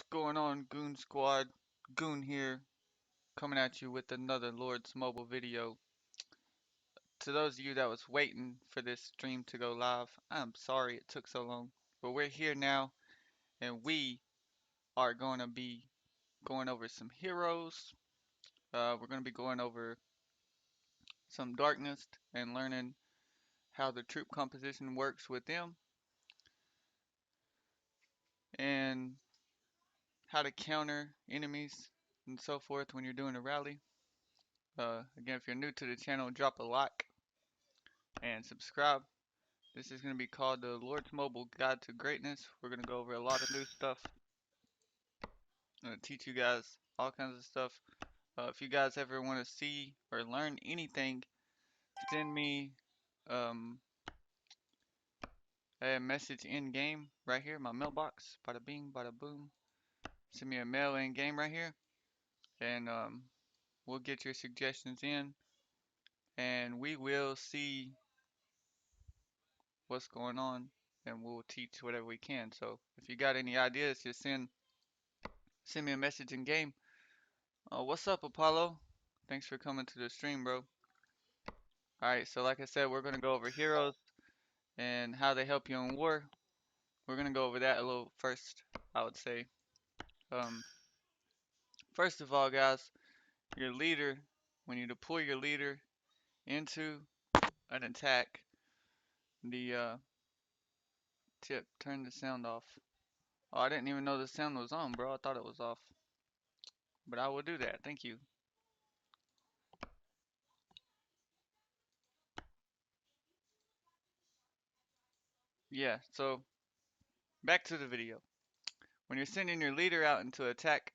What's going on, Goon Squad? Goon here, coming at you with another Lord's Mobile video. To those of you that was waiting for this stream to go live, I'm sorry it took so long, but we're here now, and we are going to be going over some heroes. We're going to be going over some darkness and learning how the troop composition works with them, and how to counter enemies and so forth when you're doing a rally. Again, if you're new to the channel, drop a like and subscribe. This is going to be called the Lord's Mobile Guide to Greatness. We're going to go over a lot of new stuff. I'm going to teach you guys all kinds of stuff. If you guys ever want to see or learn anything, send me um, a message in game right here, my mailbox. Bada bing, bada boom. Send me a mail in game right here, and we'll get your suggestions in, and we will see what's going on, and we'll teach whatever we can. So if you got any ideas, just send me a message in game. What's up, Apollo? Thanks for coming to the stream, bro. Alright, so like I said, we're gonna go over heroes and how they help you in war. We're gonna go over that a little first, I would say. Um, First of all, guys, your leader, when you deploy your leader into an attack, the tip, turn the sound off. Oh, I didn't even know the sound was on, bro. I thought it was off. But I will do that. Thank you. Yeah, so back to the video. When you're sending your leader out into attack,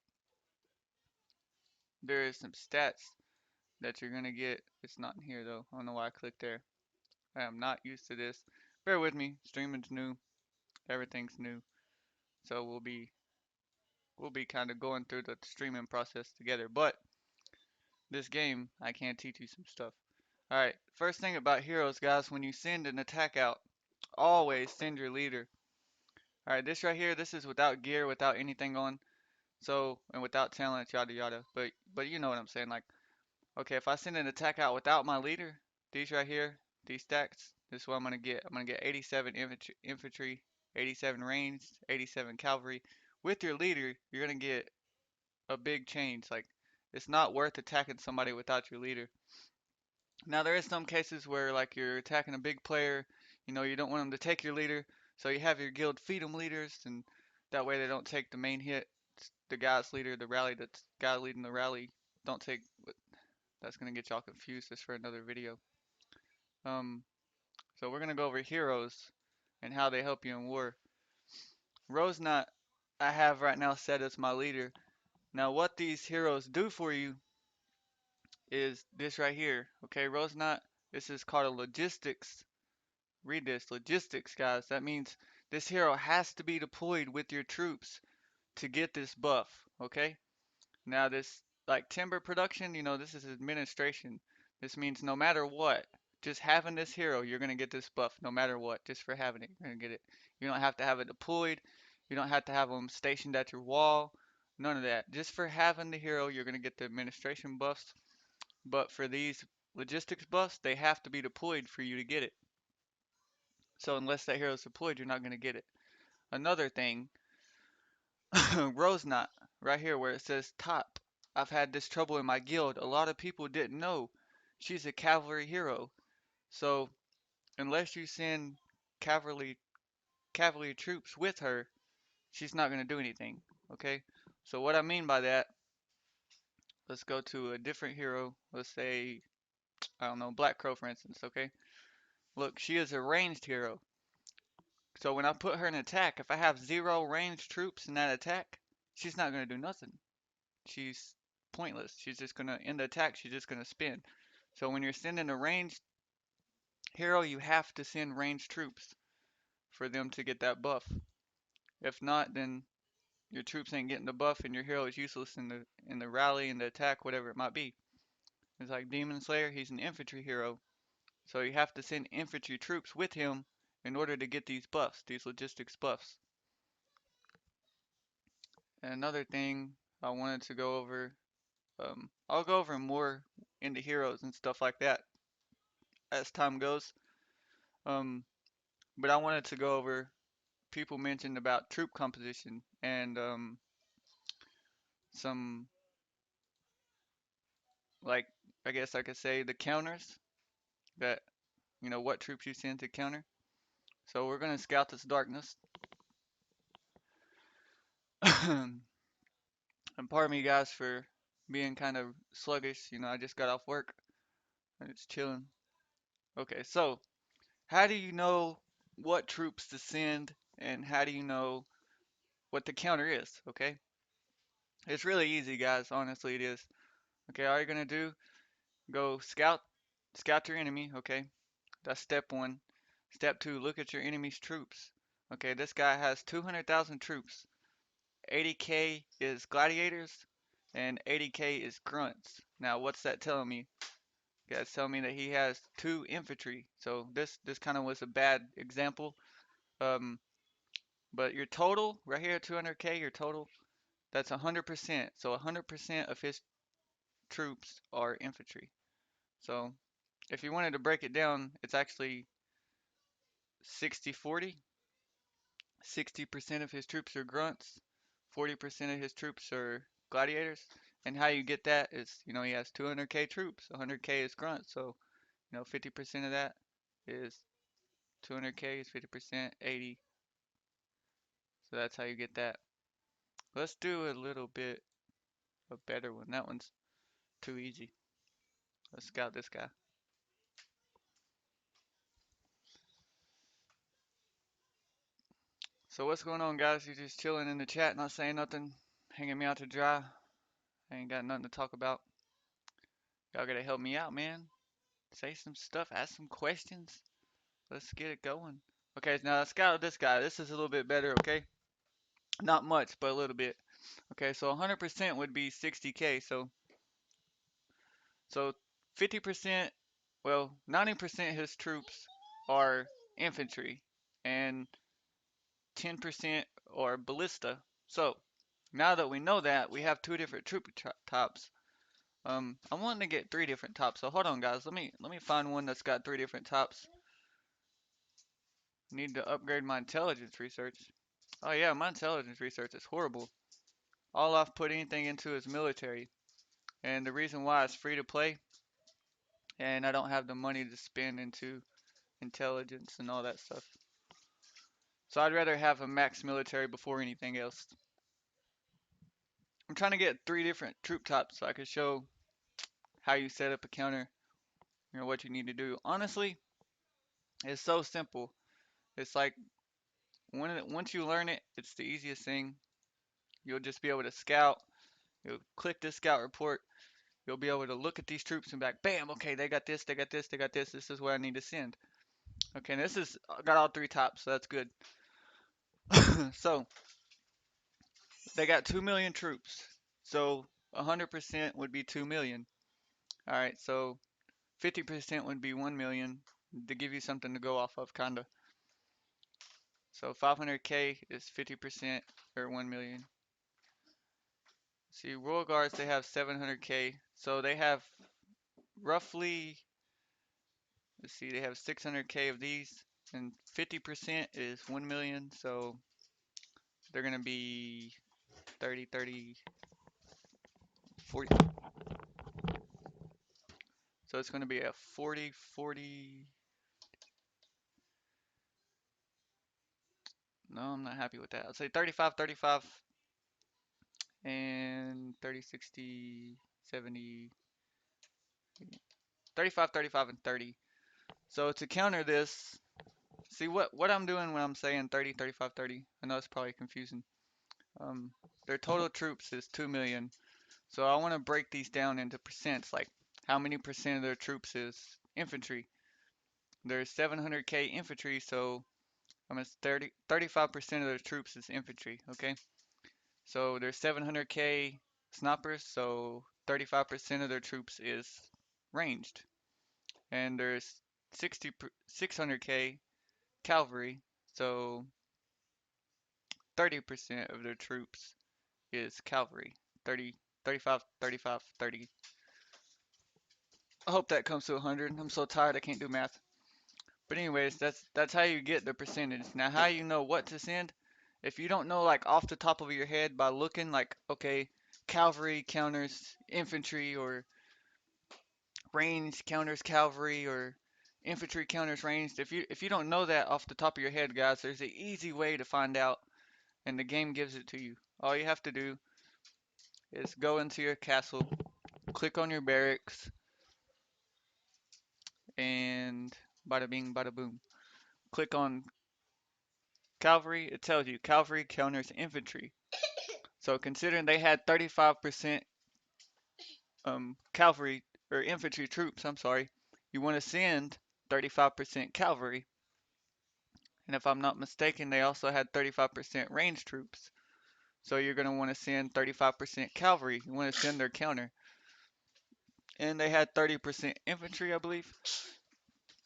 there is some stats that you're gonna get. It's not in here though. I don't know why I clicked there. I am not used to this. Bear with me. Streaming's new. Everything's new. So we'll be kind of going through the streaming process together. But this game, I can teach you some stuff. All right. First thing about heroes, guys. When you send an attack out, always send your leader. All right. This right here. This is without gear, without anything on. So and without talent, yada yada. But you know what I'm saying. Like, okay, if I send an attack out without my leader, these right here, these stacks, this is what I'm gonna get. I'm gonna get 87 infantry, 87 ranged, 87 cavalry. With your leader, you're gonna get a big change. Like, it's not worth attacking somebody without your leader. Now there is some cases where like you're attacking a big player, you don't want them to take your leader, so you have your guild feed them leaders, and that way they don't take the main hit. The guy's leader, the rally, that's guy leading the rally, don't take. That's gonna get y'all confused. Just for another video. Um, so we're gonna go over heroes and how they help you in war. Rosnot, I have right now set as my leader. Now, what these heroes do for you is this right here. Okay, Rosnot, this is called a logistics. Read this, logistics, guys. That means this hero has to be deployed with your troops to get this buff. Okay. Now this, like timber production, this is administration. This means no matter what, just having this hero, you're gonna get this buff no matter what, just for having it, you're gonna get it. You don't have to have it deployed. You don't have to have them stationed at your wall. None of that. Just for having the hero, you're gonna get the administration buffs. But for these logistics buffs, they have to be deployed for you to get it. So unless that hero is deployed, you're not gonna get it. Another thing, Rose Knot, right here where it says top. I've had this trouble in my guild. A lot of people didn't know she's a cavalry hero. So unless you send cavalry cavalry troops with her, she's not gonna do anything. Okay? So what I mean by that, let's go to a different hero. Let's say, I don't know, Black Crow for instance, okay? Look, she is a ranged hero. So when I put her in attack, if I have 0 ranged troops in that attack, she's not gonna do nothing. She's pointless. She's just gonna end the attack. She's just gonna spin. So when you're sending a ranged hero, you have to send ranged troops for them to get that buff. If not, then your troops ain't getting the buff, and your hero is useless in the rally, in the attack, whatever it might be. It's like Demon Slayer. He's an infantry hero, so you have to send infantry troops with him in order to get these buffs, these logistics buffs. And another thing I wanted to go over, I'll go over more into heroes and stuff like that as time goes. Um, but I wanted to go over people mentioned about troop composition and some like I guess I could say the counters that what troops you send to counter. So we're gonna scout this darkness. And pardon me guys for being kind of sluggish. I just got off work and it's chilling. Okay, so how do you know what troops to send and how do you know what the counter is? Okay, it's really easy, guys. Honestly, it is. Okay, all you're gonna do, go scout your enemy. Okay, that's step one. Step two, look at your enemy's troops. Okay, this guy has 200,000 troops. 80k is gladiators and 80k is grunts. Now, what's that telling me? That's telling me that he has two infantry. So this kind of was a bad example. Um, but your total right here, 200k, your total, that's 100%. So 100% of his troops are infantry. So if you wanted to break it down, it's actually 60-40. 60% of his troops are grunts, 40% of his troops are gladiators. And how you get that is, he has 200k troops, 100k is grunts. So, 50% of that is 200k is 50%, 80. So that's how you get that. Let's do a little bit a better one. That one's too easy. Let's scout this guy. So what's going on, guys? You just chilling in the chat, not saying nothing, hanging me out to dry. I ain't got nothing to talk about. Y'all gotta help me out, man. Say some stuff, ask some questions. Let's get it going. Okay, now let's scout this guy. This is a little bit better, okay? Not much, but a little bit. Okay, so 100% would be 60k. So 50%, well, 90% of his troops are infantry, and 10% are ballista. So now that we know that, we have two different troop tops. I'm wanting to get three different tops. So hold on, guys. Let me find one that's got three different tops. Need to upgrade my intelligence research. Oh yeah, my intelligence research is horrible. All I've put anything into is military. And the reason why it's free to play and I don't have the money to spend into intelligence and all that stuff. So I'd rather have a max military before anything else. I'm trying to get three different troop tops so I can show how you set up a counter, what you need to do. Honestly, it's so simple. It's like once you learn it, it's the easiest thing. You'll just be able to scout. You'll click this scout report. You'll be able to look at these troops and be like, bam, okay, they got this, they got this, they got this. This is what I need to send. Okay, and this is got all three tops, so that's good. So they got 2 million troops. So 100% would be 2 million. All right, so 50% would be 1 million to give you something to go off of, kinda. So 500k is 50% or 1 million. See, Royal Guards, they have 700k. So they have roughly, let's see, they have 600k of these, and 50% is 1 million. So they're going to be 30, 30, 40. So it's going to be a 40, 40. No, I'm not happy with that. I'll say 35, 35, and 30, 60, 70, 35, 35, and 30. So to counter this, see what I'm doing when I'm saying 30, 35, 30. I know it's probably confusing. Um, their total troops is 2 million. So I want to break these down into percents, like how many percent of their troops is infantry. There's 700k infantry, so I'm at 35% of their troops is infantry, okay? So there's 700k snipers, so 35% of their troops is ranged. And there's 600k cavalry, so 30% of their troops is cavalry. 30, 35, 35, 30. I hope that comes to 100. I'm so tired I can't do math. But anyways, that's how you get the percentage. Now, how you know what to send? If you don't know like off the top of your head by looking like, okay, cavalry counters infantry or range counters cavalry or infantry counters ranged. If you don't know that off the top of your head, guys, there's an easy way to find out, and the game gives it to you. All you have to do is go into your castle, click on your barracks, and bada bing, bada boom. Click on cavalry. It tells you cavalry counters infantry. So considering they had 35% cavalry or infantry troops, I'm sorry, you want to send 35% cavalry. And if I'm not mistaken, they also had 35% range troops. So you're going to want to send 35% cavalry. You want to send their counter. And they had 30% infantry, I believe.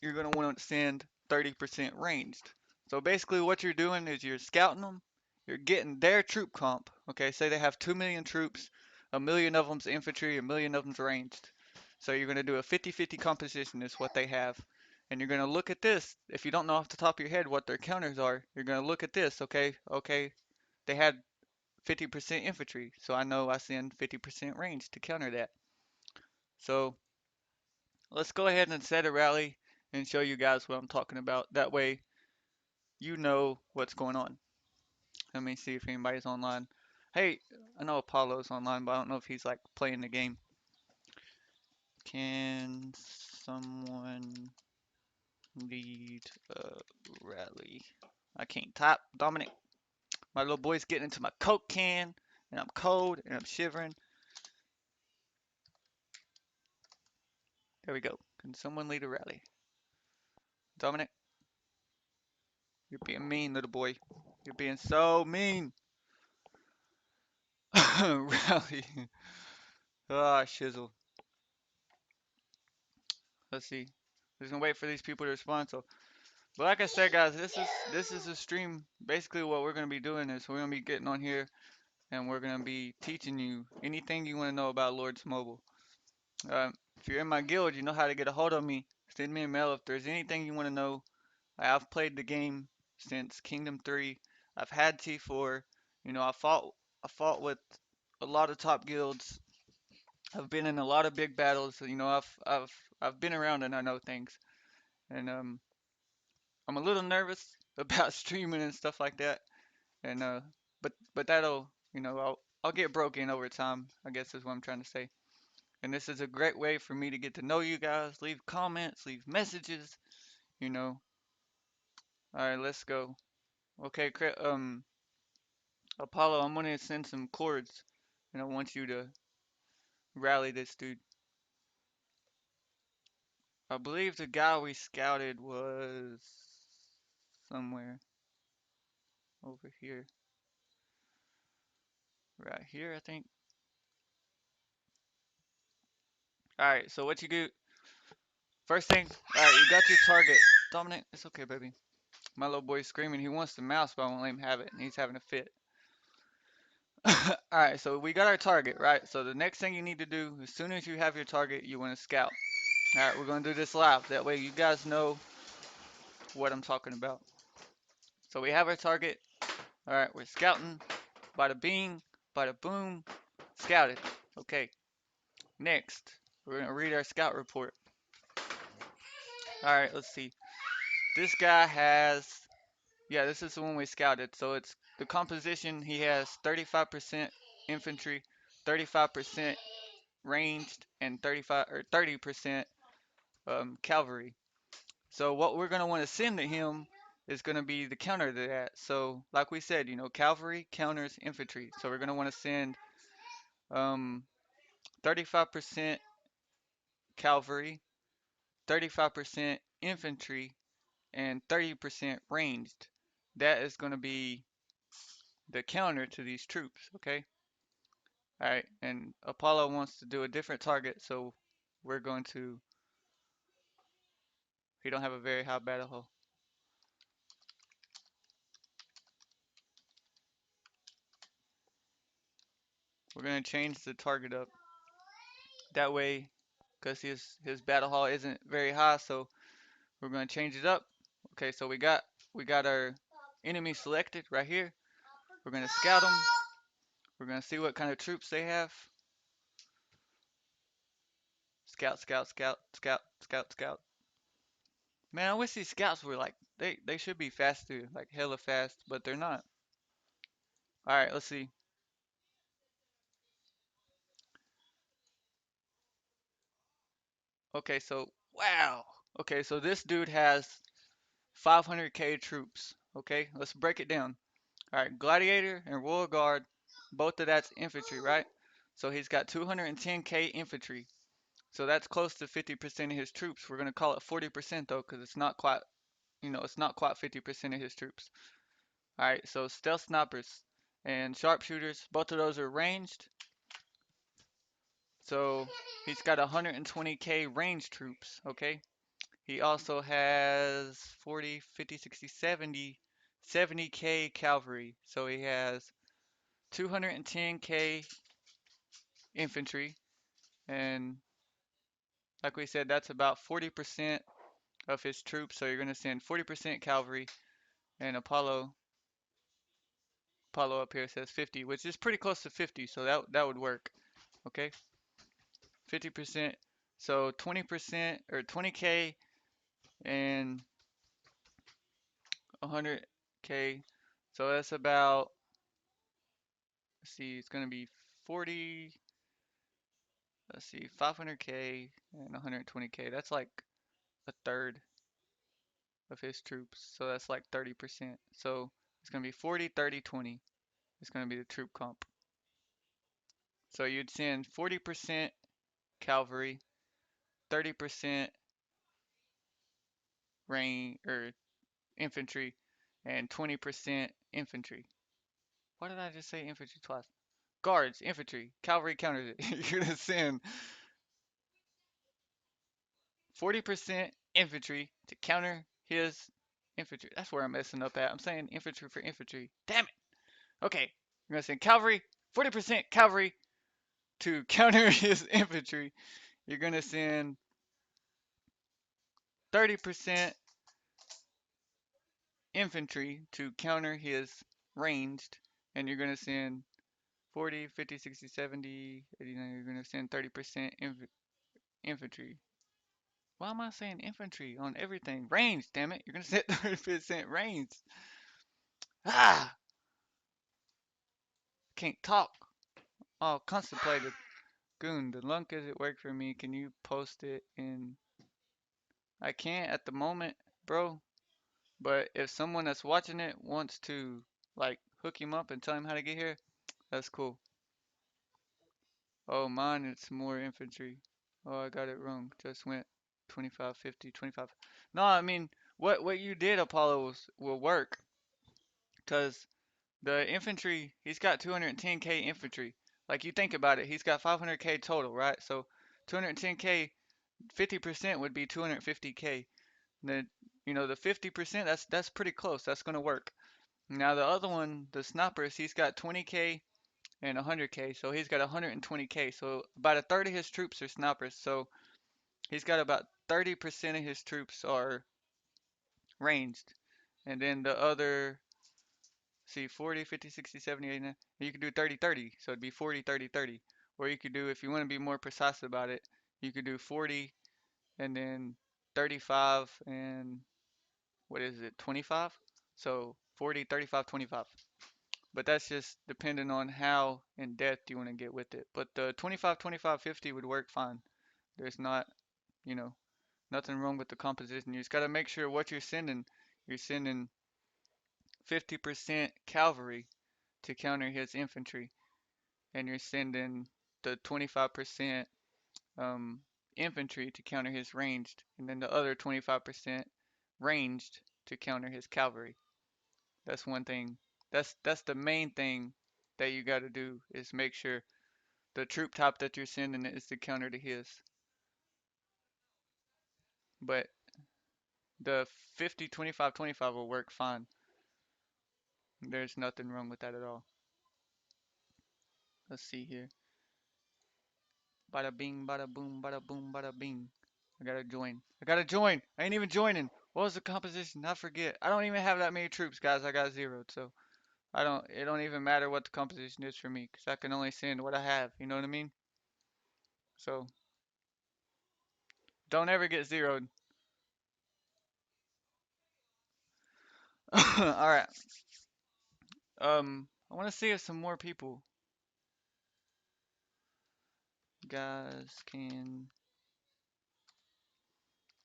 You're going to want to send 30% ranged. So basically what you're doing is you're scouting them. You're getting their troop comp. Okay, say they have 2 million troops. A million of them's infantry, a million of them's ranged. So you're going to do a 50-50 composition is what they have. And you're going to look at this. If you don't know off the top of your head what their counters are, you're going to look at this. Okay, they had 50% infantry, so I know I send 50% range to counter that. So let's go ahead and set a rally and show you guys what I'm talking about. That way you know what's going on. Let me see if anybody's online. Hey, I know Apollo's online, but I don't know if he's like playing the game. Can someone lead a rally? I can't type. Dominic, my little boy's getting into my Coke can, and I'm cold and I'm shivering. There we go. Can someone lead a rally? Dominic, you're being mean, little boy. You're being so mean. Rally. Ah, shizzle. Let's see. Just gonna wait for these people to respond. So, but like I said, guys, this is a stream. Basically, what we're gonna be doing is we're gonna be getting on here and we're gonna be teaching you anything you want to know about Lords Mobile. If you're in my guild, you know how to get a hold of me. Send me a mail if there's anything you want to know. I've played the game since Kingdom 3. I've had T4. You know, I fought with a lot of top guilds. I've been in a lot of big battles. You know, I've been around and I know things. And I'm a little nervous about streaming and stuff like that. And but that'll, I'll get broken over time, I guess is what I'm trying to say. And this is a great way for me to get to know you guys. Leave comments, leave messages, you know. All right, let's go. Okay, Apollo, I'm gonna send some chords, and I want you to rally this dude. I believe the guy we scouted was somewhere over here, right here, I think. All right, so what you do? First thing, all right, you got your target. Dominic, it's okay, baby. My little boy's screaming. He wants the mouse, but I won't let him have it, and he's having a fit. All right, so we got our target, right? So the next thing you need to do, as soon as you have your target, you want to scout. All right, we're gonna do this live. That way you guys know what I'm talking about. So we have our target. All right, we're scouting. Bada bing, bada boom, scouted. Okay, next, we're gonna read our scout report. All right, let's see. This guy has, yeah, this is the one we scouted. So it's the composition. He has 35% infantry, 35% ranged, and 35 or 30% cavalry. So what we're gonna want to send to him is gonna be the counter to that. So like we said, cavalry counters infantry. So we're gonna want to send um 35% cavalry, 35% infantry, and 30% ranged. That is gonna be the counter to these troops. Okay. All right. And Apollo wants to do a different target, so we're going to. We don't have a very high battle hull. we're gonna change the target up. That way, because his battle hall isn't very high, so we're gonna change it up. Okay, so we got our enemy selected right here. We're gonna scout them. We're gonna see what kind of troops they have. Scout, scout, scout, scout, scout, scout. Man, I wish these scouts were like they should be faster, like hella fast, but they're not. All right, let's see. Okay, so wow. Okay, so this dude has 500k troops. Okay, let's break it down. All right, Gladiator and Royal Guard, both of that's infantry, right? So he's got 210k infantry. So that's close to 50% of his troops. We're gonna call it 40% though, because it's not quite, it's not quite 50% of his troops. All right, so stealth snipers and sharpshooters, both of those are ranged. So he's got 120k range troops. Okay. He also has 40, 50, 60, 70, 70k cavalry. So he has 210k infantry, and like we said, that's about 40% of his troops. So you're going to send 40% cavalry, and Apollo up here says 50, which is pretty close to 50. So that would work. Okay, 50%. So 20% or 20k and 100k. So that's about, let's see, it's going to be 40. Let's see, 500k and 120k. That's like a third of his troops. So that's like 30%. So it's going to be 40, 30, 20. It's going to be the troop comp. So you'd send 40% cavalry, 30% rain or infantry, and 20% infantry. Why did I just say infantry twice? Guards, infantry, cavalry counters it. You're going to send 40% infantry to counter his infantry. That's where I'm messing up at. I'm saying infantry for infantry. Damn it. Okay. You're going to send cavalry, 40% cavalry to counter his infantry. You're going to send 30% infantry to counter his ranged. And you're going to send 40, 50, 60, 70, 89. You're going to send 30% infantry. Why am I saying infantry on everything? Range, damn it. You're going to set 30% range. Ah, can't talk. Oh, constipated. Goon, the link isn't work for me. Can you post it in? I can't at the moment, bro. But if someone that's watching it wants to, like, hook him up and tell him how to get here, that's cool. Oh, mine, it's more infantry. Oh, I got it wrong. Just went 25, 50, 25. No, I mean, what you did, Apollo, will work. Because the infantry, he's got 210k infantry. Like, you think about it, he's got 500k total, right? So 210k, 50% would be 250k. The the 50%, that's pretty close. That's gonna work. Now the other one, the snipers, he's got 20k and 100k, so he's got 120k. So about a third of his troops are snipers. So he's got about 30% of his troops are ranged, and then the other, see, 40, 50, 60, 70, 80, 90. You could do 30, 30. So it'd be 40, 30, 30. Or you could do, if you want to be more precise about it, you could do 40 and then 35 and what is it, 25? So 40, 35, 25. But that's just depending on how in depth you want to get with it. But the 25, 25, 50 would work fine. There's not, you know, nothing wrong with the composition. You just got to make sure what you're sending 50% cavalry to counter his infantry, and you're sending the 25% um, infantry to counter his ranged, and then the other 25% ranged to counter his cavalry. That's one thing. That's the main thing that you got to do is make sure the troop type that you're sending is the counter to his. But the 50, 25, 25 will work fine. There's nothing wrong with that at all. Let's see here. Bada bing, bada boom, bada boom, bada bing. I gotta join. I gotta join. I ain't even joining. What was the composition? I forget. I don't even have that many troops, guys. I got zeroed, so I don't. It don't even matter what the composition is for me, cause I can only send what I have. You know what I mean? So don't ever get zeroed. All right. I want to see if some more people, guys, can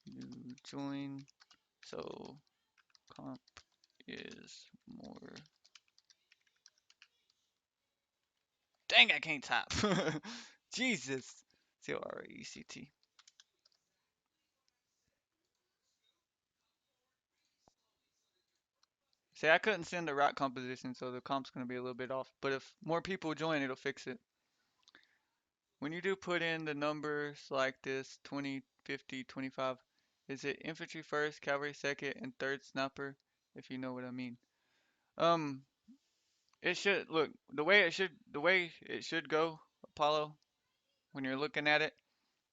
you join? So comp is more. Dang, I can't type. Jesus. CORECT. See, I couldn't send the right composition, so the comp's gonna be a little bit off. But if more people join, it'll fix it. When you do put in the numbers like this, 20, 50, 25, is it infantry first, cavalry second, and third sniper? If you know what I mean. Um, it should look the way it should go, Apollo. When you're looking at it,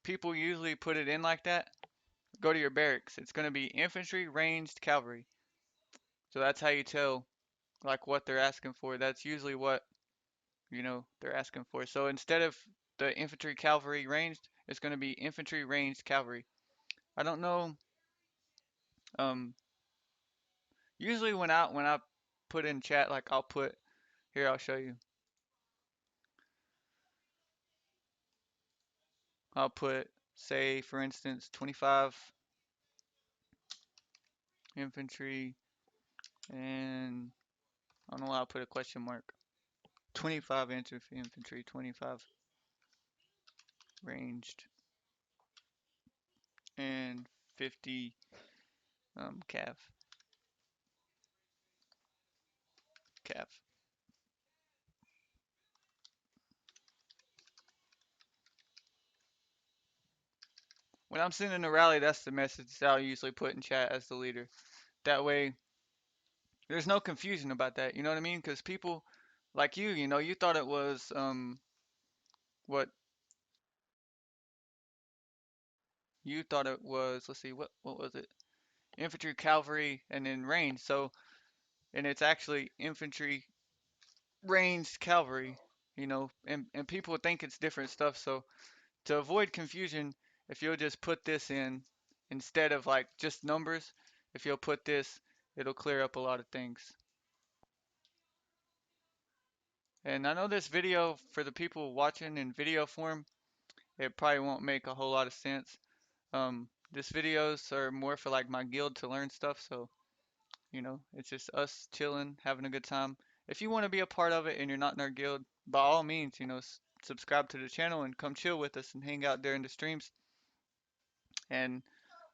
people usually put it in like that. Go to your barracks. It's gonna be infantry, ranged, cavalry. So that's how you tell like what they're asking for. That's usually what they're asking for. So instead of the infantry, cavalry, ranged, it's gonna be infantry, ranged, cavalry. I don't know. Um, Usually when I put in chat, like I'll put here. I'll show you. I'll put say for instance 25 infantry and I don't know why I'll put a question mark. 25 infantry, 25 ranged, and 50 cav. When I'm sending a rally, that's the message that I'll usually put in chat as the leader. That way, there's no confusion about that. You know what I mean? Because people like you thought it was what you thought it was. Let's see, what was it? Infantry, cavalry, and then range. So, and it's actually infantry, ranged, cavalry. And people think it's different stuff. So to avoid confusion, if you'll just put this in instead of like just numbers, if you'll put this, it'll clear up a lot of things. And I know this video for the people watching in video form, it probably won't make a whole lot of sense. This videos are more for like my guild to learn stuff, so it's just us chilling, having a good time. If you want to be a part of it and you're not in our guild, by all means, subscribe to the channel and come chill with us and hang out during the streams. And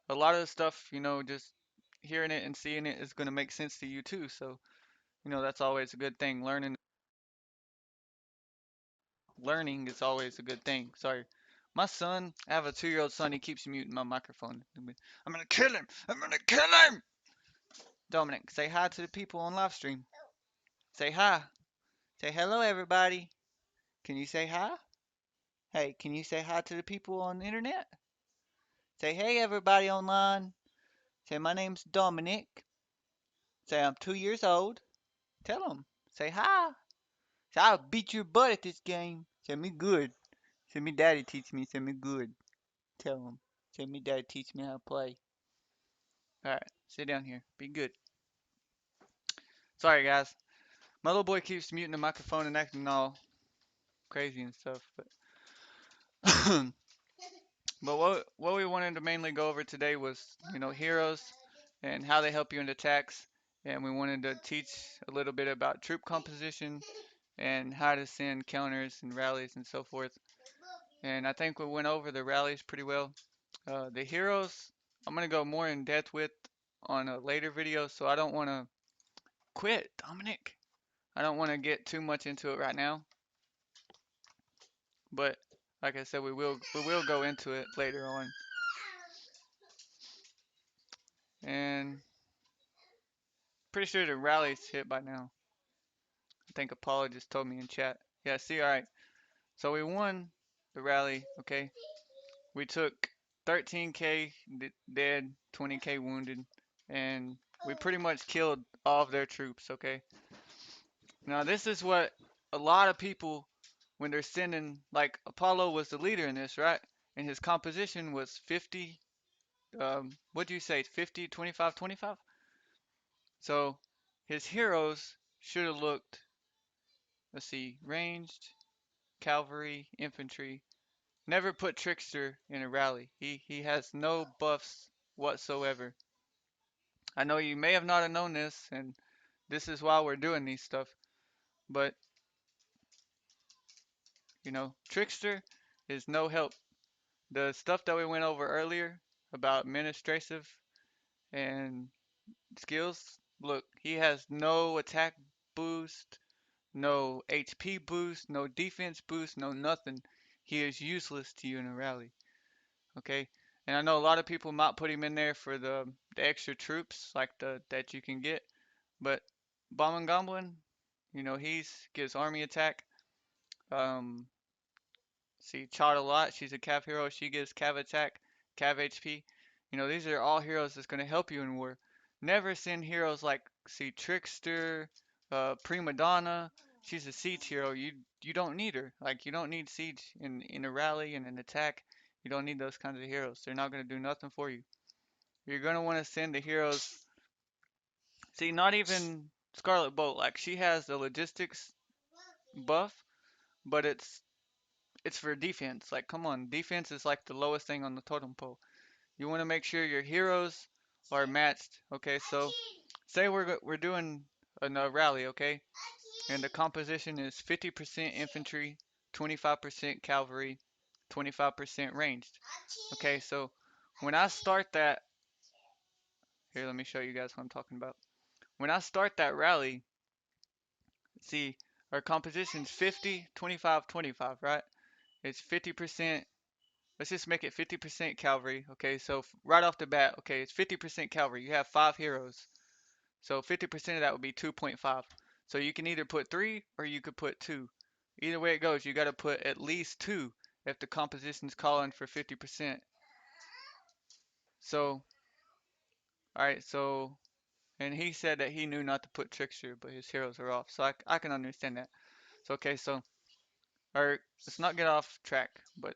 a lot of the stuff, just hearing it and seeing it is going to make sense to you too. So, that's always a good thing. Learning is always a good thing. Sorry. My son, I have a 2-year-old son, he keeps muting my microphone. I'm gonna kill him! I'm gonna kill him! Dominic, say hi to the people on live stream. Say hi. Say hello, everybody. Can you say hi? Hey, can you say hi to the people on the internet? Say hey, everybody online. Say my name's Dominic. Say I'm 2 years old. Tell them. Say hi. Say I'll beat your butt at this game. Say me good. Say me daddy teach me. Say me good. Tell them. Say me daddy teach me how to play. Alright, sit down here. Be good. Sorry, guys. My little boy keeps muting the microphone and acting all crazy and stuff. But but what we wanted to mainly go over today was, heroes and how they help you in attacks. And we wanted to teach a little bit about troop composition and how to send counters and rallies and so forth. And I think we went over the rallies pretty well. The heroes, I'm going to go more in depth with on a later video, so I don't want to quit, Dominic. I don't want to get too much into it right now, but like I said, we will go into it later on. And pretty sure the rally's hit by now. I think Apollo just told me in chat. Yeah, see, all right. So we won the rally, okay? We took 13K dead, 20K wounded, and we pretty much killed all of their troops, okay? Now this is what a lot of people, when they're sending, like Apollo was the leader in this, right? And his composition was 50, what do you say, 50, 25, 25? So his heroes should have looked, let's see, ranged, cavalry, infantry. Never put Trickster in a rally. He has no buffs whatsoever. I know you may have not have known this, and this is why we're doing these stuff. But Trickster is no help. The stuff that we went over earlier about administrative and skills, look, he has no attack boost, no HP boost, no defense boost, no nothing. He is useless to you in a rally. Okay? And I know a lot of people might put him in there for the extra troops like the that you can get, but Bomb and Goblin, he's gives army attack. Um, See Chart a lot. She's a Cav hero. She gives Cav attack, Cav HP. These are all heroes that's gonna help you in war. Never send heroes like Trickster, Prima Donna. She's a siege hero. You don't need her. Like you don't need siege in a rally and an attack. You don't need those kinds of heroes. They're not gonna do nothing for you. You're gonna want to send the heroes. See, not even Scarlet Bolt. Like she has the logistics buff, but it's for defense. Like, come on, defense is like the lowest thing on the totem pole. You want to make sure your heroes are matched. Okay, so say we're doing a rally, okay, and the composition is 50% infantry, 25% cavalry, 25% ranged. Okay, so when I start that, here, let me show you guys what I'm talking about. When I start that rally, see, our composition is 50, 25, 25, right? It's 50%. Let's just make it 50% cavalry. Okay, so right off the bat, okay, it's 50% cavalry. You have 5 heroes. So 50% of that would be 2.5. So you can either put 3 or you could put 2. Either way it goes, you got to put at least 2 if the composition's calling for 50%. So, alright, and he said that he knew not to put Trickster, but his heroes are off. So I can understand that. So, okay, so, or let's not get off track, but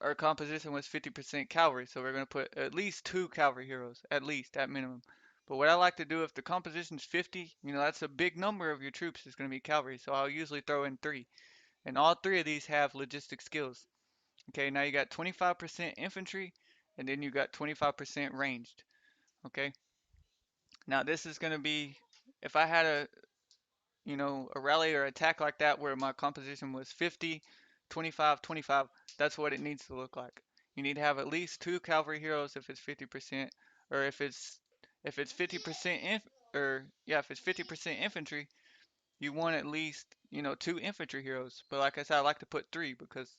our composition was 50% cavalry, so we're going to put at least 2 cavalry heroes, at least, at minimum. But what I like to do, if the composition's 50, that's a big number of your troops is going to be cavalry, so I'll usually throw in 3. And all 3 of these have logistic skills. Okay, now you got 25% infantry, and then you got 25% ranged. Okay, now this is going to be, if I had a rally or attack like that where my composition was 50, 25, 25, that's what it needs to look like. You need to have at least 2 cavalry heroes if it's 50%, or if it's 50% if it's 50% infantry, you want at least 2 infantry heroes. But like I said, I like to put 3 because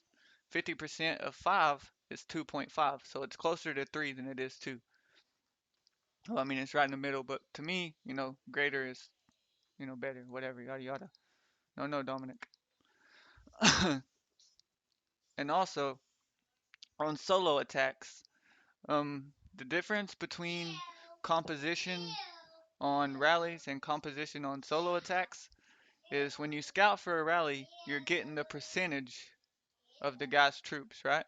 50% of 5 is 2.5, so it's closer to 3 than it is 2. Well, I mean it's right in the middle, but to me, greater is better, whatever, yada yada. No, no, Dominic. And also on solo attacks, the difference between composition on rallies and composition on solo attacks is when you scout for a rally, you're getting the percentage of the guy's troops, right?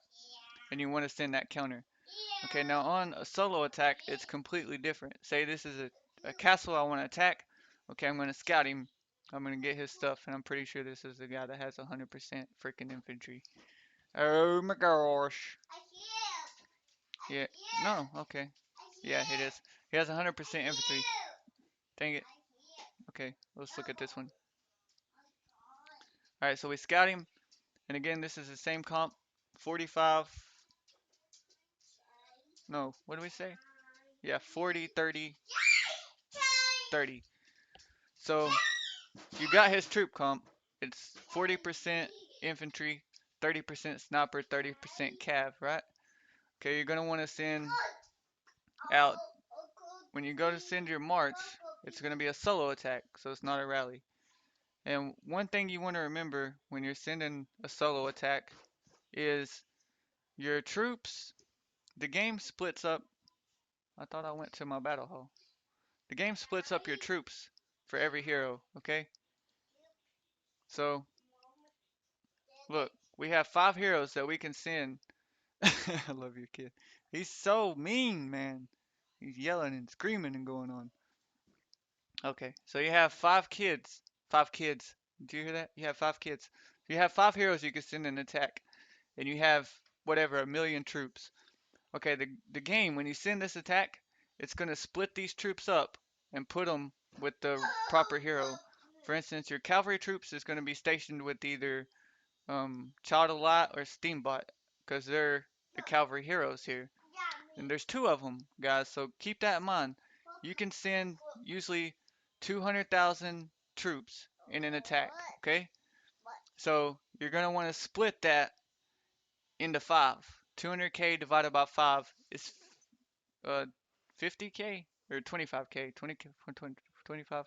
And you want to send that counter. Okay, now on a solo attack, it's completely different. Say this is a castle I want to attack. Okay, I'm going to scout him. I'm going to get his stuff, and I'm pretty sure this is the guy that has 100% freaking infantry. Oh my gosh. Yeah. No. Okay. Yeah, it is. He has 100% infantry. Dang it. Okay, let's look at this one. All right, so we scout him, and again, this is the same comp. 45. No, what do we say? Yeah, 40, 30, 30. So you got his troop comp. It's 40% infantry, 30% sniper, 30% cav, right? Okay, you're gonna want to send out when you go to send your march. It's gonna be a solo attack, so it's not a rally. And one thing you want to remember when you're sending a solo attack is your troops. The game splits up. I thought I went to my battle hall. The game splits up your troops for every hero, okay? So, look, we have 5 heroes that we can send. I love your kid. He's so mean, man. He's yelling and screaming and going on. Okay, so you have 5 kids. 5 kids. Do you hear that? You have 5 kids. You have 5 heroes you can send an attack, and you have whatever, a million troops. Okay, the game, when you send this attack, it's going to split these troops up and put them with the proper hero. For instance, your cavalry troops is going to be stationed with either Child of Light or Steambot, because they're the cavalry heroes here. And there's 2 of them, guys, so keep that in mind. You can send usually 200,000 troops in an attack, okay? So you're going to want to split that into 5. 200k divided by 5 is 50k or 25k, 20k, 25,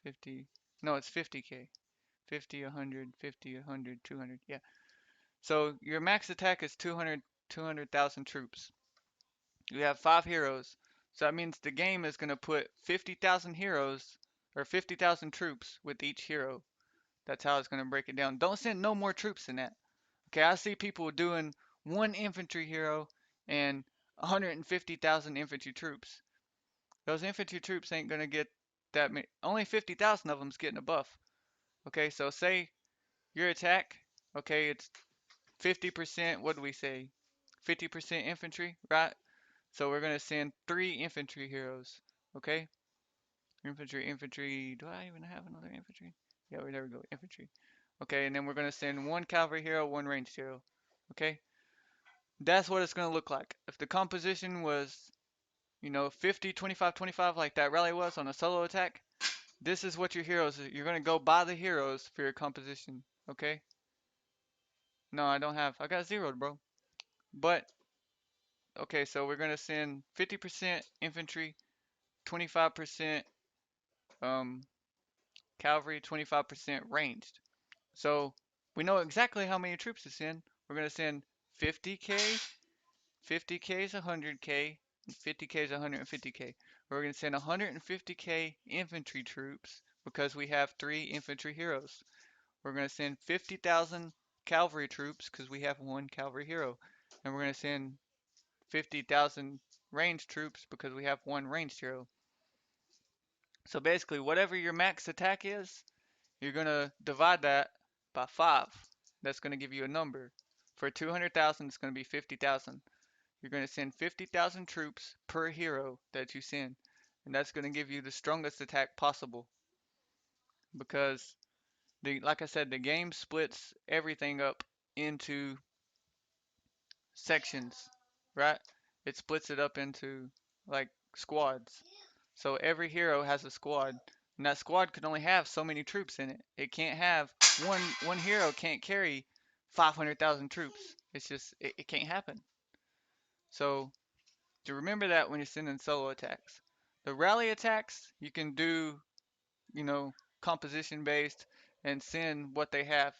50. No, it's 50k. 50, 100, 50, 100, 200. Yeah. So your max attack is 200,000 troops. You have 5 heroes. So that means the game is going to put 50,000 heroes or 50,000 troops with each hero. That's how it's going to break it down. Don't send no more troops than that. Okay, I see people doing 1 infantry hero and 150,000 infantry troops. Those infantry troops ain't gonna get that many. Only 50,000 of them's getting a buff. Okay, so say your attack. Okay, it's 50%. What do we say? 50% infantry, right? So we're gonna send 3 infantry heroes. Okay, infantry. Do I even have another infantry? Yeah, there we go, infantry. Okay, and then we're gonna send 1 cavalry hero, 1 ranged hero. Okay, that's what it's gonna look like. If the composition was, 50, 25, 25, like that rally was on a solo attack, this is what your heroes. You're gonna go buy the heroes for your composition. Okay? No, I don't have. I got zeroed, bro. But okay, so we're gonna send 50% infantry, 25% um cavalry, 25% ranged. So we know exactly how many troops to send. We're gonna send 50k, 50k is 100k, and 50k is 150k. We're gonna send 150k infantry troops because we have 3 infantry heroes. We're going to send 50,000 cavalry troops because we have 1 cavalry hero. And we're going to send 50,000 ranged troops because we have 1 ranged hero. So basically, whatever your max attack is, you're going to divide that by 5. That's going to give you a number. For 200,000, it's going to be 50,000. You're going to send 50,000 troops per hero that you send. And that's going to give you the strongest attack possible. Because like I said, the game splits everything up into sections, right? It splits it up into like squads. So every hero has a squad, and that squad can only have so many troops in it. It can't have one hero can't carry 500,000 troops. It's just it can't happen. So to remember that when you're sending solo attacks. The rally attacks you can do, you know, composition based and send what they have.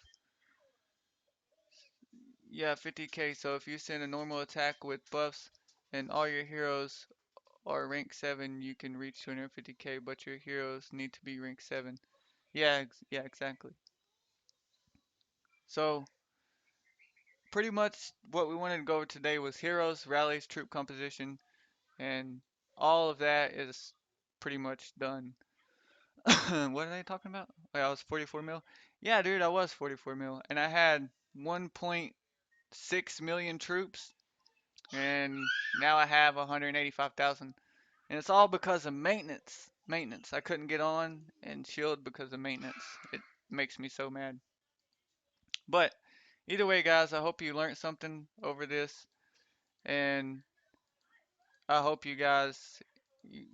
Yeah, 50k. So if you send a normal attack with buffs and all your heroes are rank 7, you can reach 250k, but your heroes need to be rank 7. Yeah, yeah, exactly. So pretty much what we wanted to go over today was heroes, rallies, troop composition, and all of that is pretty much done. What are they talking about? Oh, I was 44 mil. Yeah, dude, I was 44 mil, and I had 1.6 million troops, and now I have 185,000. And it's all because of maintenance. Maintenance. I couldn't get on and shield because of maintenance. It makes me so mad. But either way, guys, I hope you learned something over this. And I hope you guys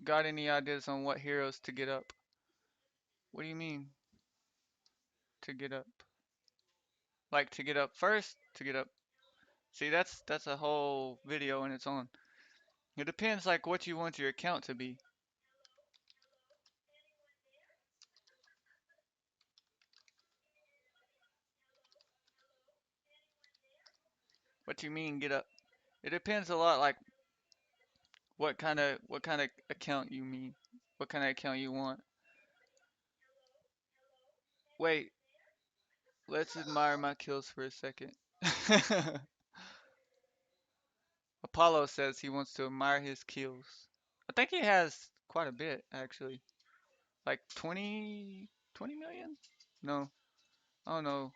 got any ideas on what heroes to get up. What do you mean to get up? Like to get up first? To get up. See, that's a whole video in its own. It depends like what you want your account to be. What you mean get up? It depends a lot, like what kind of account you mean. What kind of account you want. Wait, let's admire my kills for a second. Apollo says he wants to admire his kills. I think he has quite a bit actually. Like 20 million? No. Oh no,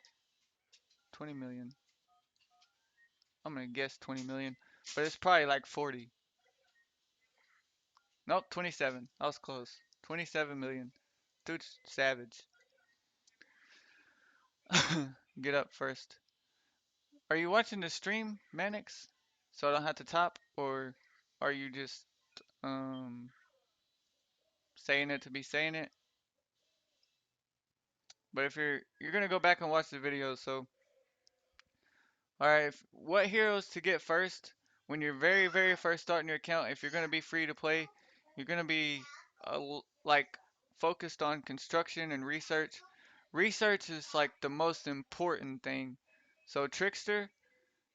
20 million. I'm gonna guess 20 million, but it's probably like 40. Nope, 27. I was close. 27 million. Dude's savage. Get up first. Are you watching the stream, Manix? So I don't have to top, or are you just um saying it to be saying it? But if you're gonna go back and watch the video, so alright, what heroes to get first when you're very first starting your account? If you're gonna be free to play, you're gonna be like focused on construction and research. Research is like the most important thing. So Trickster,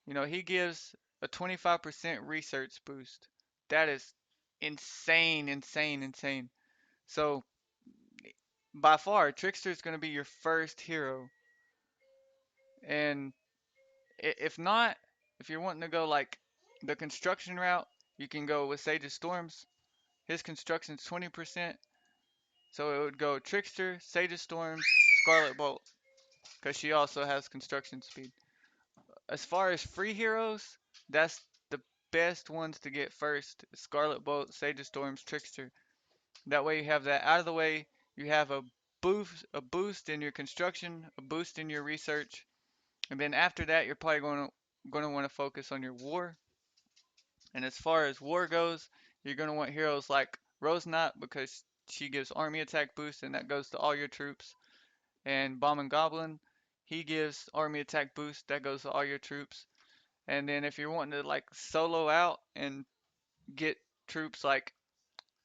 he gives a 25% research boost. That is insane, insane, insane. So by far, Trickster is gonna be your first hero, and if not, if you're wanting to go like the construction route, you can go with Sage of Storms. His construction's 20%, so it would go Trickster, Sage of Storms, Scarlet Bolt, because she also has construction speed. As far as free heroes, that's the best ones to get first: Scarlet Bolt, Sage of Storms, Trickster. That way you have that out of the way. You have a boost in your construction, a boost in your research, and then after that, you're probably going to want to focus on your war. And as far as war goes, you're going to want heroes like Rose Knot because she gives army attack boost and that goes to all your troops. And Bomb and Goblin, he gives army attack boost that goes to all your troops. And then if you're wanting to like solo out and get troops like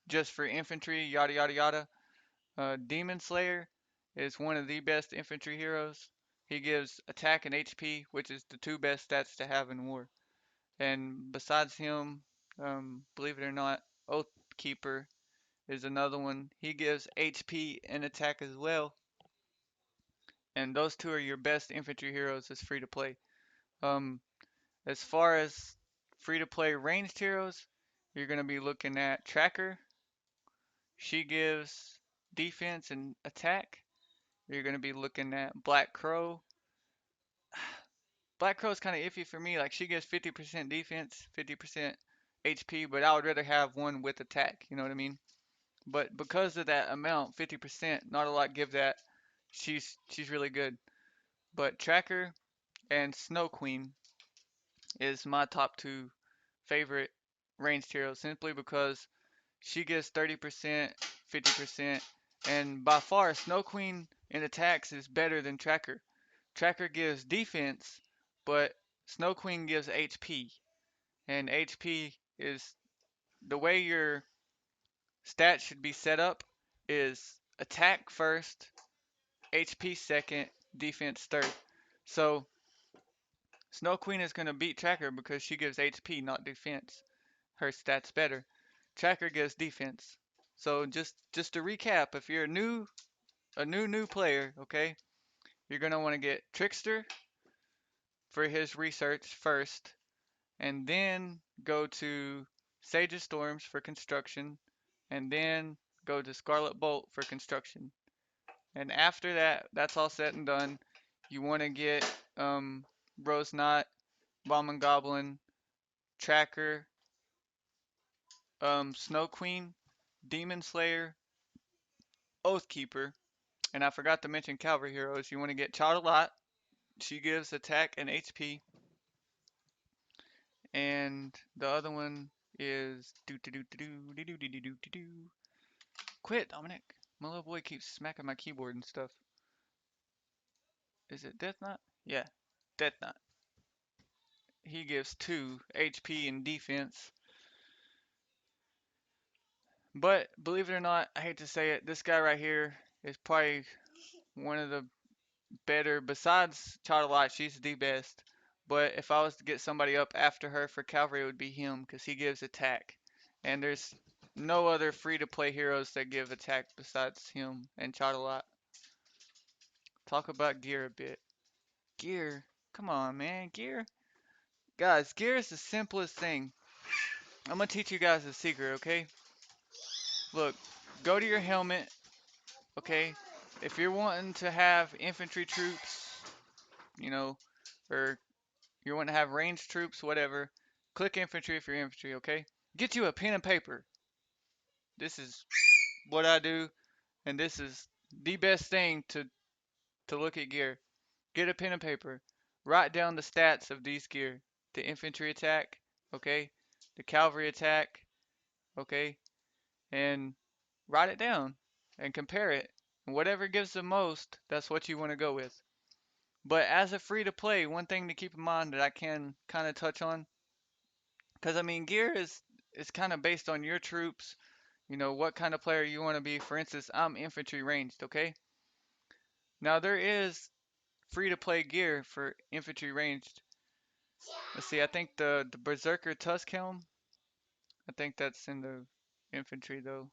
just for infantry, yada yada yada, Demon Slayer is one of the best infantry heroes. He gives attack and HP, which is the two best stats to have in war. And besides him, believe it or not, Oathkeeper is another one. He gives HP and attack as well. And those two are your best infantry heroes as free to play. Um, as far as free to play ranged heroes, you're going to be looking at Tracker. She gives defense and attack. You're going to be looking at Black Crow. Black Crow's kind of iffy for me. Like she gives 50% defense, 50% HP, but I would rather have one with attack. You know what I mean? But because of that amount, 50%, not a lot give that. She's really good. But Tracker and Snow Queen is my top two favorite ranged heroes simply because she gives 30%, 50%, and by far Snow Queen in attacks is better than Tracker. Tracker gives defense, but Snow Queen gives HP, and HP is the way your stats should be set up is attack first, HP second, defense third. So Snow Queen is going to beat Tracker because she gives HP, not defense. Her stats better. Tracker gives defense. So just to recap, if you're a new player, okay, you're going to want to get Trickster for his research first, and then go to Sage of Storms for construction, and then go to Scarlet Bolt for construction. And after that, that's all said and done. You want to get Rose Knot, Bomb and Goblin, Tracker, Snow Queen, Demon Slayer, Oathkeeper, and I forgot to mention Cavalry Heroes. You want to get Child Lot. She gives attack and HP. And the other one is do do do do do do do do do do do. Quit, Dominic. My little boy keeps smacking my keyboard and stuff. Is it Death Knot? Yeah, Death Knot. He gives 2 HP and defense. But believe it or not, I hate to say it, this guy right here is probably one of the better, besides Charlotte, she's the best. But if I was to get somebody up after her for cavalry, it would be him because he gives attack. And there's no other free-to-play heroes that give attack besides him and Chadalot. Talk about gear a bit. Gear? Come on, man. Gear? Guys, gear is the simplest thing. I'm gonna teach you guys a secret, okay? Look, go to your helmet, okay? If you're wanting to have infantry troops, you know, or you want to have ranged troops, whatever, click infantry if you're infantry, okay? Get you a pen and paper. This is what I do, and this is the best thing to look at gear. Get a pen and paper. Write down the stats of these gear. The infantry attack, okay? The cavalry attack, okay? And write it down and compare it. And whatever gives the most, that's what you want to go with. But as a free to play, one thing to keep in mind that I can kind of touch on, because I mean, gear is kind of based on your troops, what kind of player you want to be. For instance, I'm infantry ranged, okay? Now there is free to play gear for infantry ranged. Let's see, I think the Berserker Tusk Helm, I think that's in the infantry though.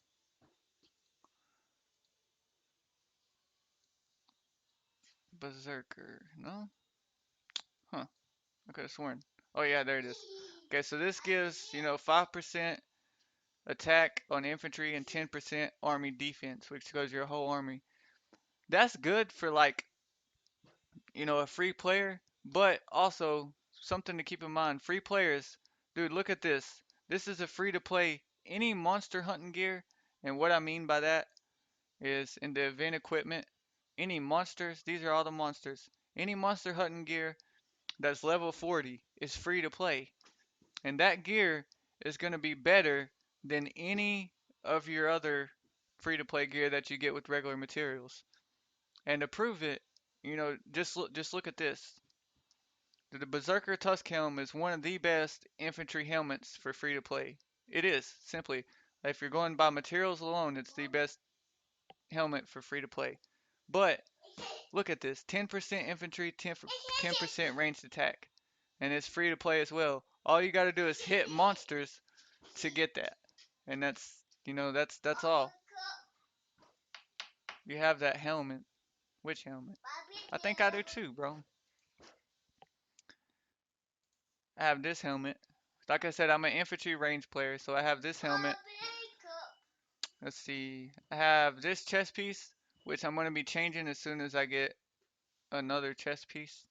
Berserker, no? Huh, I could have sworn. Oh yeah, there it is. Okay, so this gives, 5% attack on infantry and 10% army defense, which goes your whole army. That's good for like, a free player, but also something to keep in mind. Free players, dude, look at this. This is a free to play any monster hunting gear, and what I mean by that is in the event equipment, any monsters, these are all the monsters. Any monster hunting gear that's level 40 is free to play. And that gear is going to be better than any of your other free to play gear that you get with regular materials. And to prove it, just look at this. The Berserker Tusk Helm is one of the best infantry helmets for free to play. It is, simply. If you're going by materials alone, it's the best helmet for free to play. But look at this, 10% infantry, 10% ranged attack. And it's free to play as well. All you gotta do is hit monsters to get that. And that's all. You have that helmet. Which helmet? I think I do too, bro. I have this helmet. Like I said, I'm an infantry range player, so I have this helmet. Let's see. I have this chest piece, which I'm going to be changing as soon as I get another chest piece.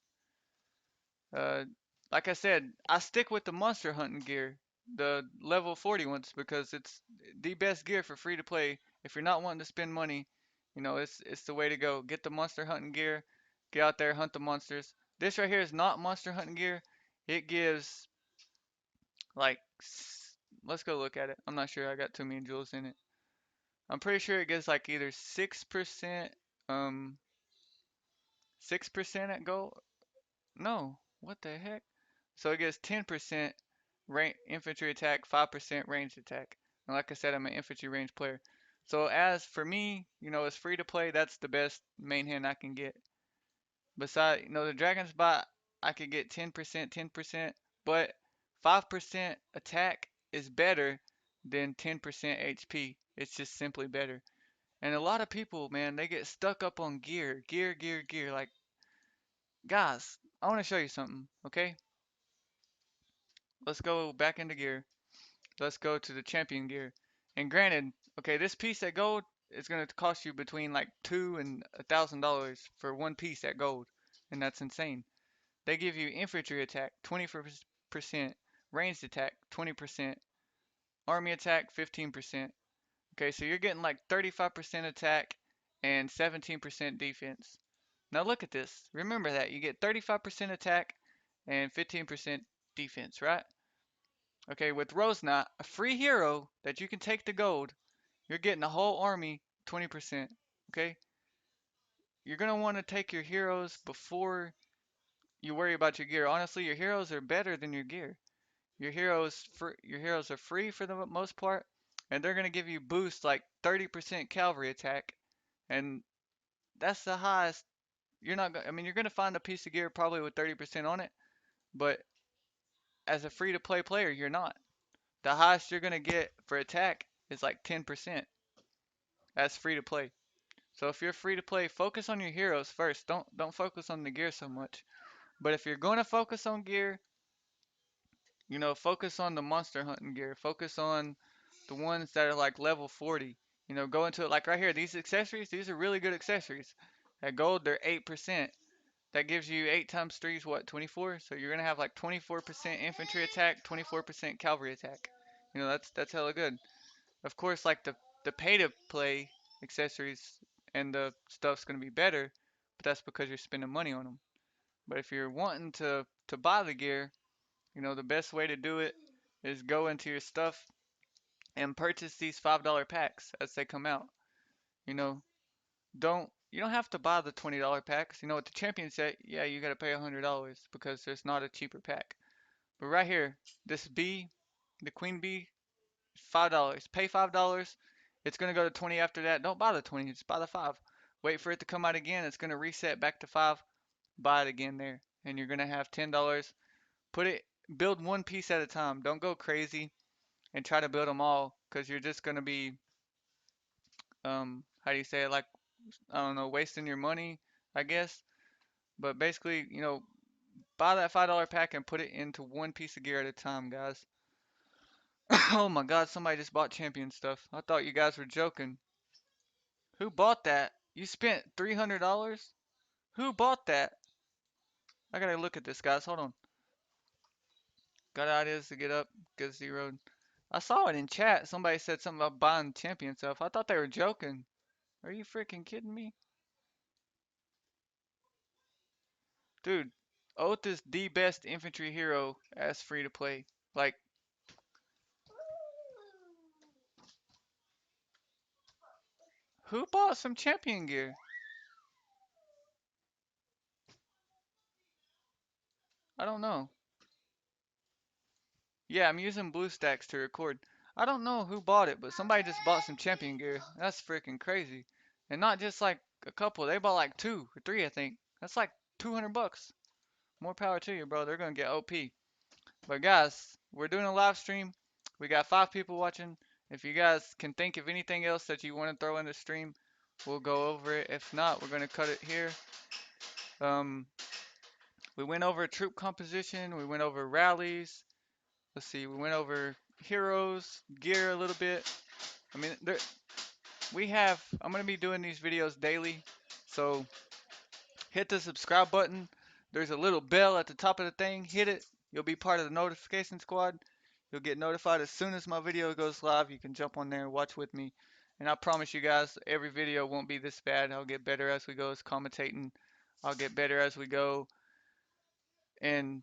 Uh, like I said, I stick with the monster hunting gear, the level 40 ones, because it's the best gear for free to play. If you're not wanting to spend money, it's the way to go. Get the monster hunting gear, get out there, hunt the monsters. This right here is not monster hunting gear. It gives like, let's go look at it. I'm not sure. I got too many jewels in it. I'm pretty sure it gives like either 6%, um, 6% at gold. No, what the heck? So it gives 10% infantry attack, 5% ranged attack. And like I said, I'm an infantry range player. So as for me, it's free to play. That's the best main hand I can get. Besides, the Dragon's Bot, I could get 10%, 10%, but 5% attack is better than 10% HP. It's just simply better. And a lot of people, man, they get stuck up on gear, gear, gear, gear. Like, guys, I want to show you something, okay? Let's go back into gear. Let's go to the champion gear. And granted, okay, this piece at gold is gonna cost you between like $2,000 and $1,000 for one piece at gold, and that's insane. They give you infantry attack 20%, ranged attack 20%, army attack 15%. Okay, so you're getting like 35% attack and 17% defense. Now look at this. Remember that you get 35% attack and 15% defense, right? Okay, with Rose Knot, a free hero that you can take to gold, you're getting a whole army 20%. Okay? You're going to want to take your heroes before you worry about your gear. Honestly, your heroes are better than your gear. Your heroes are free for the most part, and they're going to give you boosts like 30% cavalry attack, and that's the highest. You're not I mean, you're going to find a piece of gear probably with 30% on it, But as a free-to-play player, you're not. The highest you're gonna get for attack is like 10%. That's free-to-play. So if you're free-to-play, focus on your heroes first. Don't focus on the gear so much. But if you're gonna focus on gear, focus on the monster hunting gear. Focus on the ones that are like level 40. Go into it like right here. These accessories, these are really good accessories. At gold, they're 8%. That gives you 8 times 3 is what, 24? So you're gonna have like 24% infantry attack, 24% cavalry attack. That's hella good. Of course, like the pay to play accessories and the stuff's gonna be better, but that's because you're spending money on them. But if you're wanting to buy the gear, the best way to do it is go into your stuff and purchase these $5 packs as they come out. You know, you don't have to buy the $20 packs. With the champion set, yeah, you gotta pay $100 because there's not a cheaper pack. But right here, this bee, the queen bee, $5. Pay $5. It's gonna go to 20 after that. Don't buy the 20, just buy the 5. Wait for it to come out again. It's gonna reset back to 5. Buy it again there, and you're gonna have $10. Build one piece at a time. Don't go crazy and try to build them all, because you're just gonna be, how do you say it? Like, I don't know, wasting your money, I guess. But basically, buy that $5 pack and put it into one piece of gear at a time, guys. Oh my God, somebody just bought champion stuff. I thought you guys were joking. Who bought that? You spent $300? Who bought that? I gotta look at this, guys. Hold on. Got ideas to get up, get 0. I saw it in chat. Somebody said something about buying champion stuff. I thought they were joking. Are you freaking kidding me? Dude, Oath is the best infantry hero as free to play. Like, who bought some champion gear? I don't know. Yeah, I'm using BlueStacks to record. I don't know who bought it, but somebody just bought some champion gear. That's freaking crazy. And not just like a couple, they bought like 2 or 3, I think. That's like 200 bucks. More power to you, bro. They're gonna get OP. But guys, we're doing a live stream. We got 5 people watching. If you guys can think of anything else that you want to throw in the stream, we'll go over it. If not, we're gonna cut it here. Um, we went over troop composition. We went over rallies. Let's see. We went over heroes, gear a little bit. I mean, I'm gonna be doing these videos daily, so hit the subscribe button. There's a little bell at the top of the thing. Hit it. You'll be part of the notification squad. You'll get notified as soon as my video goes live. You can jump on there and watch with me. And I promise you guys, every video won't be this bad. I'll get better as we go as commentating. I'll get better as we go. And,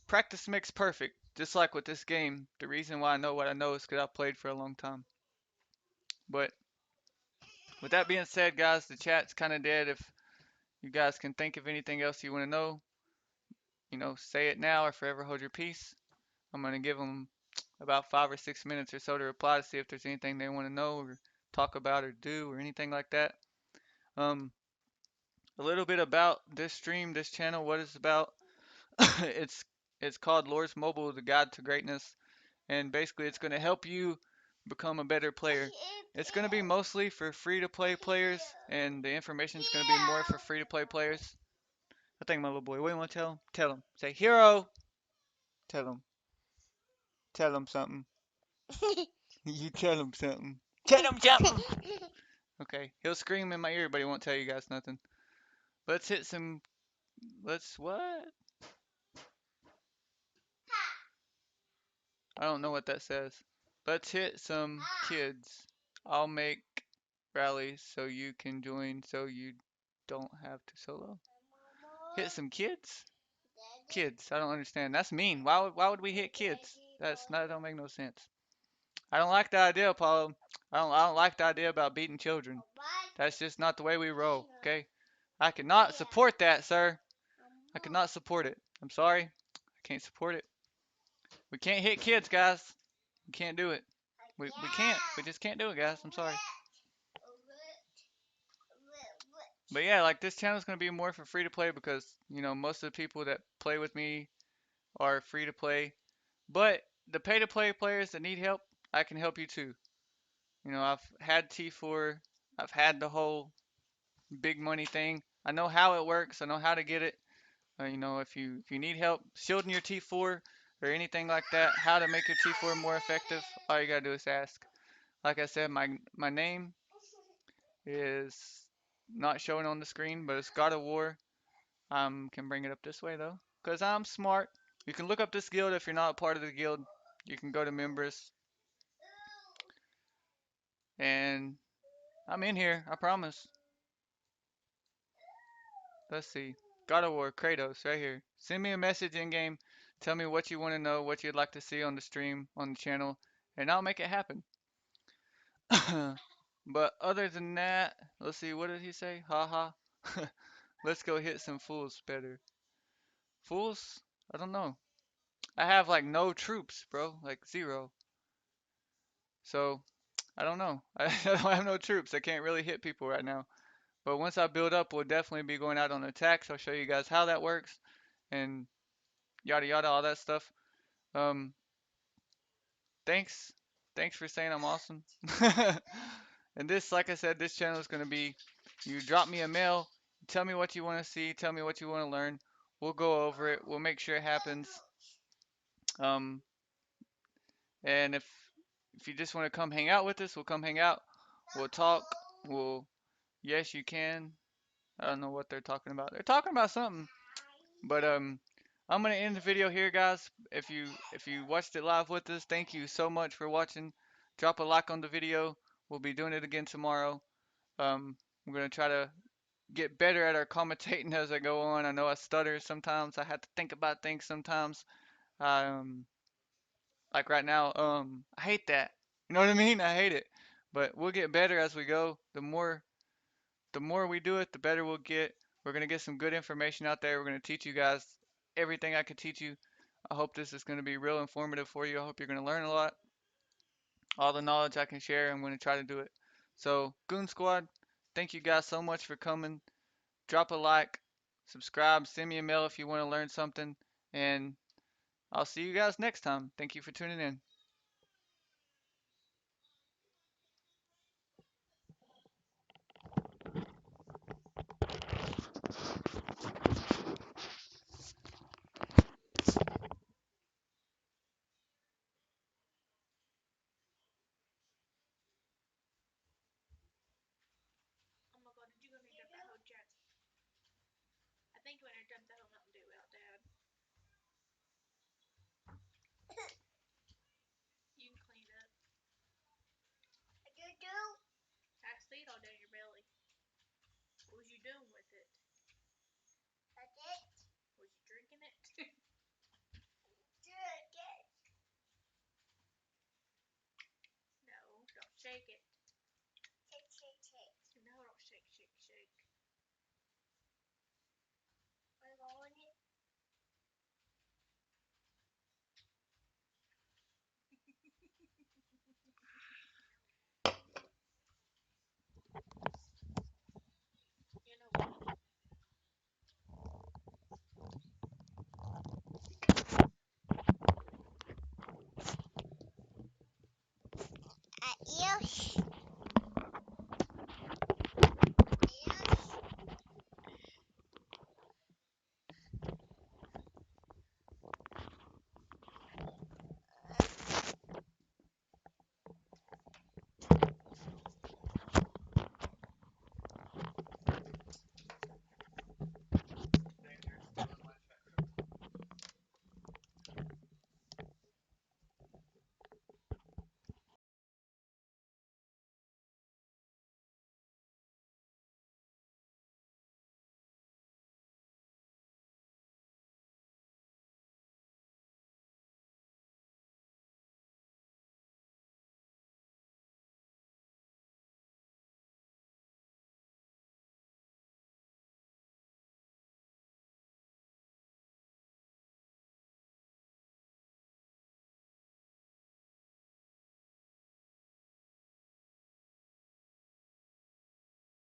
practice makes perfect. Just like with this game, the reason why I know what I know is because I played for a long time. But with that being said, guys, the chat's kind of dead. If you guys can think of anything else you want to know, say it now or forever hold your peace. I'm going to give them about 5 or 6 minutes or so to reply to see if there's anything they want to know or talk about or do or anything like that. Um, a little bit about this stream, this channel, what it's about. it's it's called Lores Mobile, the Guide to Greatness, and basically it's going to help you become a better player. It's going to be mostly for free to play players, and the information is going to be more for free to play players. I think my little boy, what do you want to tell him? Tell him. Say, hero. Tell him. Tell him something. You tell him something. Tell him something. Okay, he'll scream in my ear, but he won't tell you guys nothing. Let's hit some. Let's what? I don't know what that says. Let's hit some kids. I'll make rallies so you can join so you don't have to solo. Hit some kids? Kids, I don't understand. That's mean. Why would we hit kids? That don't make no sense. I don't like the idea, Apollo. I don't like the idea about beating children. That's just not the way we roll, okay? I cannot support that, sir. I cannot support it. I'm sorry. I can't support it. We can't hit kids, guys. We can't do it. We can't. We just can't do it, guys. I'm sorry. But yeah, like this channel is gonna be more for free to play because most of the people that play with me are free to play. But the pay to play players that need help, I can help you too. I've had T4, I've had the whole big money thing. I know how it works. I know how to get it. If you need help shielding your T4 or anything like that, how to make your T4 more effective, all you gotta do is ask. Like I said, my name is not showing on the screen, but it's God of War. Can bring it up this way though, cause I'm smart. You can look up this guild if you're not a part of the guild. You can go to members, and I'm in here. I promise. Let's see. God of War, Kratos, right here. Send me a message in game. Tell me what you want to know, what you'd like to see on the stream, on the channel, and I'll make it happen. But other than that, let's see. What did he say? Haha. Let's go hit some fools better. Fools? I don't know. I have like no troops, bro. Like zero. So I don't know. I don't have no troops. I can't really hit people right now. But once I build up, we'll definitely be going out on attacks. I'll show you guys how that works and yada yada, all that stuff. Um, thanks. Thanks for saying I'm awesome. And this, like I said, this channel is gonna be, you drop me a mail, tell me what you want to see, tell me what you want to learn. We'll go over it. We'll make sure it happens. Um, and if you just want to come hang out with us, we'll come hang out. We'll talk. We'll, yes, you can. I don't know what they're talking about. They're talking about something. But I'm gonna end the video here, guys. If you watched it live with us, thank you so much for watching. Drop a like on the video. We'll be doing it again tomorrow. I'm gonna try to get better at our commentating as I go on. I know I stutter sometimes. I have to think about things sometimes. Um, like right now, I hate that. You know what I mean? I hate it. But we'll get better as we go. The more we do it, the better we'll get. We're gonna get some good information out there. We're gonna teach you guys everything I could teach you. I hope this is gonna be real informative for you. I hope you're gonna learn a lot. All the knowledge I can share, I'm gonna try to do it. So, Goon Squad, thank you guys so much for coming. Drop a like, subscribe, send me a mail if you want to learn something, and I'll see you guys next time. Thank you for tuning in.